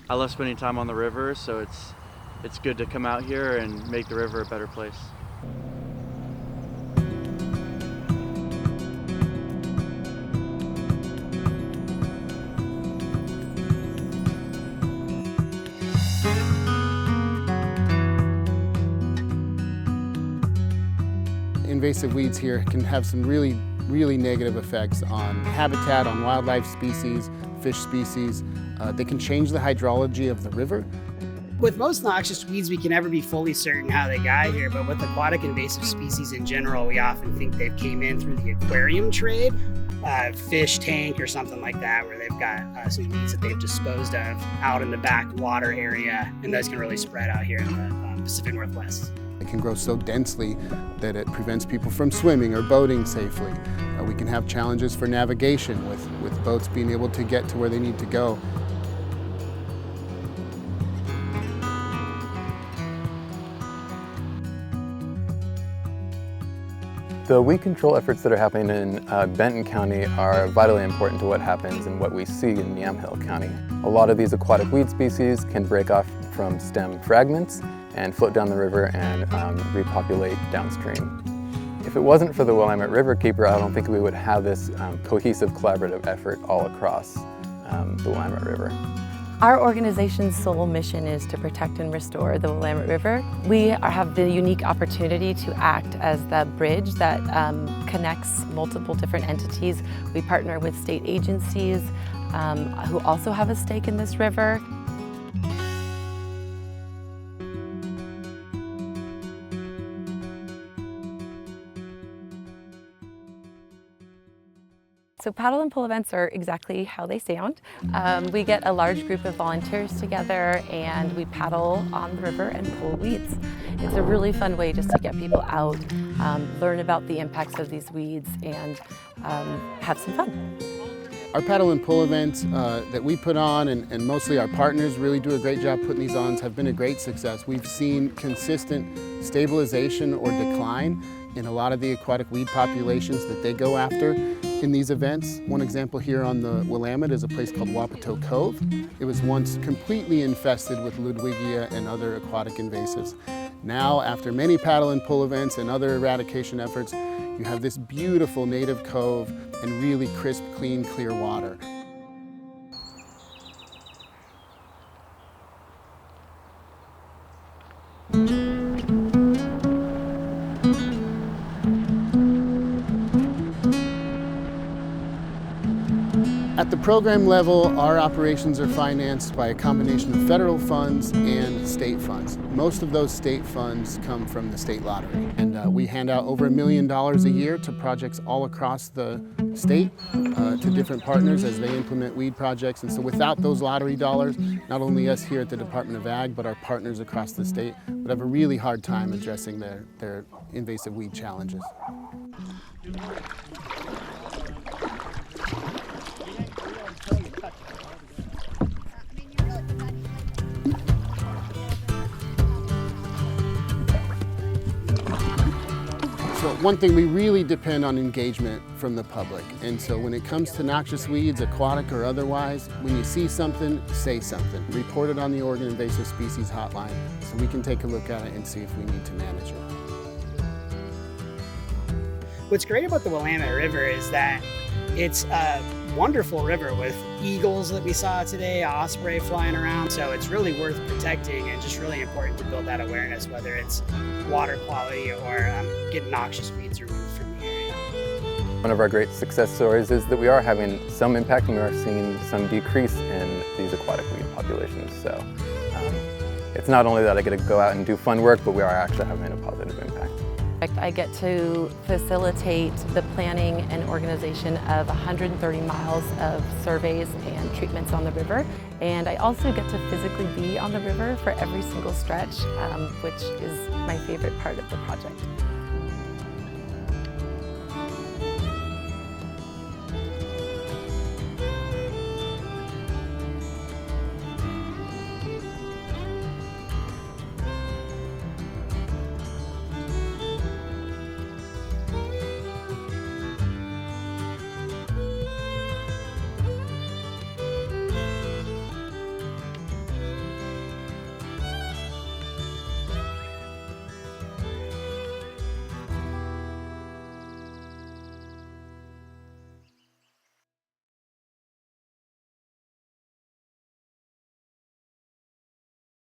I love spending time on the river, so it's good to come out here and make the river a better place. Invasive weeds here can have some really negative effects on habitat, on wildlife species, fish species. They can change the hydrology of the river. With most noxious weeds, we can never be fully certain how they got here, but with aquatic invasive species in general, we often think they came in through the aquarium trade, fish tank or something like that, where they've got some weeds that they've disposed of out in the back water area, and those can really spread out here in the Pacific Northwest. It can grow so densely that it prevents people from swimming or boating safely. We can have challenges for navigation with boats being able to get to where they need to go. The weed control efforts that are happening in Benton County are vitally important to what happens and what we see in Yamhill County. A lot of these aquatic weed species can break off from stem fragments and float down the river and repopulate downstream. If it wasn't for the Willamette Riverkeeper, I don't think we would have this cohesive collaborative effort all across the Willamette River. Our organization's sole mission is to protect and restore the Willamette River. We have the unique opportunity to act as the bridge that connects multiple different entities. We partner with state agencies who also have a stake in this river. So paddle and pull events are exactly how they sound. We get a large group of volunteers together and we paddle on the river and pull weeds. It's a really fun way just to get people out, learn about the impacts of these weeds, and have some fun. Our paddle and pull events that we put on, and mostly our partners really do a great job putting these on, have been a great success. We've seen consistent stabilization or decline in a lot of the aquatic weed populations that they go after in these events. One example here on the Willamette is a place called Wapato Cove. It was once completely infested with Ludwigia and other aquatic invasives. Now, after many paddle and pull events and other eradication efforts, you have this beautiful native cove and really crisp, clean, clear water. At the program level, our operations are financed by a combination of federal funds and state funds. Most of those state funds come from the state lottery. And we hand out over $1 million a year to projects all across the state, to different partners as they implement weed projects. And so without those lottery dollars, not only us here at the Department of Ag, but our partners across the state would have a really hard time addressing their invasive weed challenges. So one thing, we really depend on engagement from the public. And so when it comes to noxious weeds, aquatic or otherwise, when you see something, say something. Report it on the Oregon Invasive Species Hotline so we can take a look at it and see if we need to manage it. What's great about the Willamette River is that it's a wonderful river with eagles that we saw today, osprey flying around. So it's really worth protecting and just really important to build that awareness, whether it's water quality or getting noxious weeds removed from the area. One of our great success stories is that we are having some impact and we are seeing some decrease in these aquatic weed populations. So it's not only that I get to go out and do fun work, but we are actually having a positive impact. I get to facilitate the planning and organization of 130 miles of surveys and treatments on the river. And I also get to physically be on the river for every single stretch, which is my favorite part of the project.